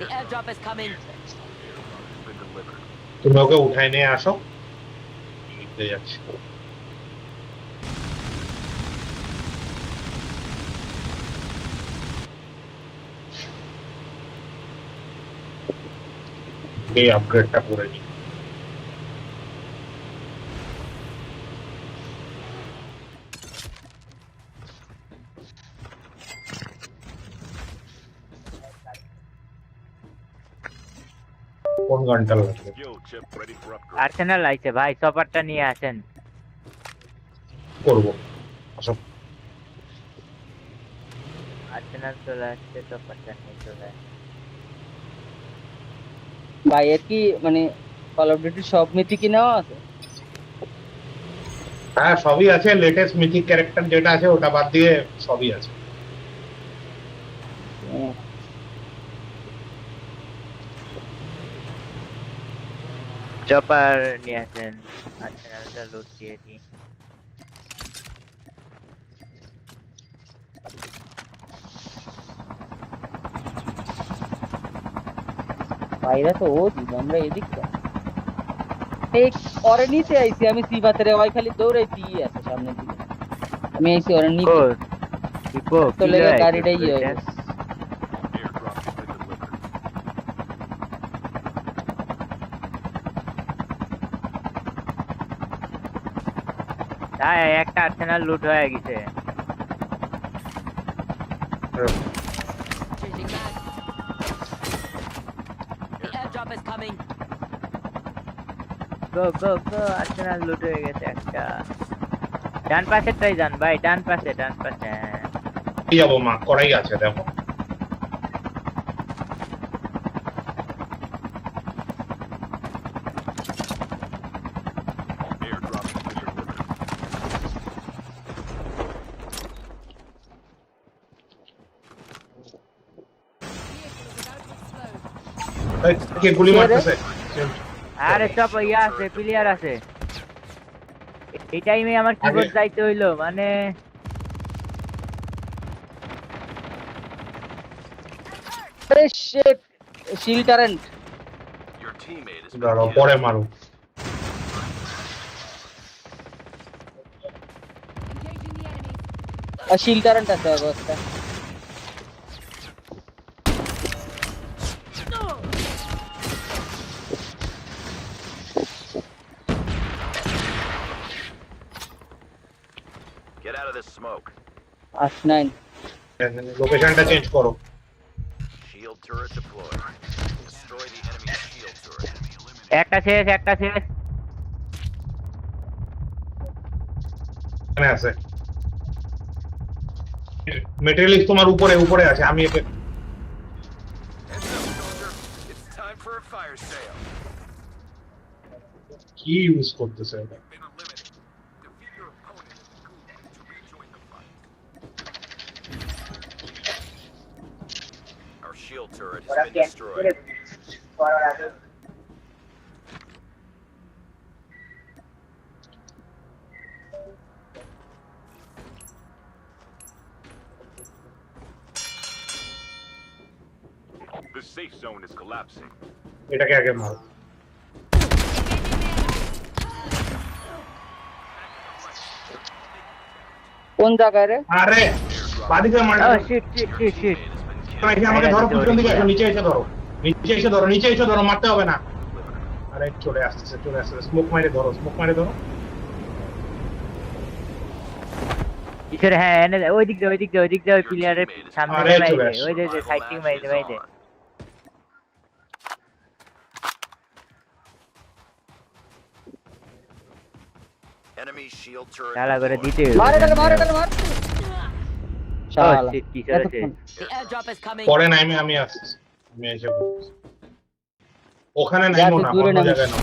The airdrop is coming. তুমি ওকে উঠাই নিয়ে আসো নিতে যাচ্ছি এই আপগ্রেডটা করে নি কোন গানটা লাগবে আর্সেনাল আইছে ভাই, চপারটা নিয়ে আসেন। করবো আসো আর্সেনাল চলে আসছে, চপারটা নিয়ে চলে আসছে। ভাই এর কি মানে কল অফ ডিউটি সব মিথি কি নেওয়া আছে? হ্যাঁ সবই আছে লেটেস্ট মিথিক ক্যারেক্টার যেটা আছে ওটা বাদ দিয়ে সবই আছে চপার নিয়ে আসেন, আর্সেনালটা লুট দিয়ে দিই। বাইরে তো ও দিব আমরা এদিকটা এই পরে নিতে আইছি আমি সিবাতেরে ওই খালি দৌড়াইতে আছে সামনের দিকে আমি আইছি ওরে নিতে তো লেগে গাড়িটাই হয়ে গেছে তাই একটা আর্সেনাল লুট হয়ে গেছে। Changing back. The airdrop is coming. Go go go, Arsenal লুট হয়ে গেছে একটা। ডান পাশেরটাই যান ভাই, ডান পাশে কি যাবো মা করাই আছে দেখো কে গুলি মারতেছে আরে সব ইয়া আছে, প্লেয়ার আছে। এই টাইমে আমার কিবোর্ড যাইতে হইলো, মানে আরে শিট শিল্ড কারেন্ট দাঁড়াও পরে মারো Engaging the enemy. আর শিল্ড কারেন্ট আছে অবস্থা Get out of this smoke. 89 লোকেশনটা চেঞ্জ করো Shield turret deployed. Destroy the enemy shield turret. একটা শেষ। এখানে আছে মেটেরিয়ালিস্ট তোমার উপরে আছে আমি একে Heads up, soldier. It's time for a fire sale. কি ইউজ করতেছে এটা Been eliminated. Defeat your opponent to rejoin the fight. Our shield turret has been destroyed. The safe zone is collapsing. এটাকে আগে মারো কোন জায়গায় রে আরে বাদিকে মারো ও শিট এখানে আমাকে ধরো পিছন দিকে আসো নিচে এসে ধরো মারতে হবে না আরে চলে আসছে স্মোক মাইরে ধরো কিসের? হ্যাঁ এনে ওই দিক দিয়ে ওই প্লেয়ারের সামনে আরে বাইরে, চলে আসো। ওই যে সাইটিং বাইরে। Enemy shield turret. শালা করে দিতে মার এটাকে মার শালা কি করেছে? The airdrop is coming. পরে নাইমে আমি আসছি আমি এসে ওখানে নাইমো না দূরে অন্য নামিস। জায়গায় নাও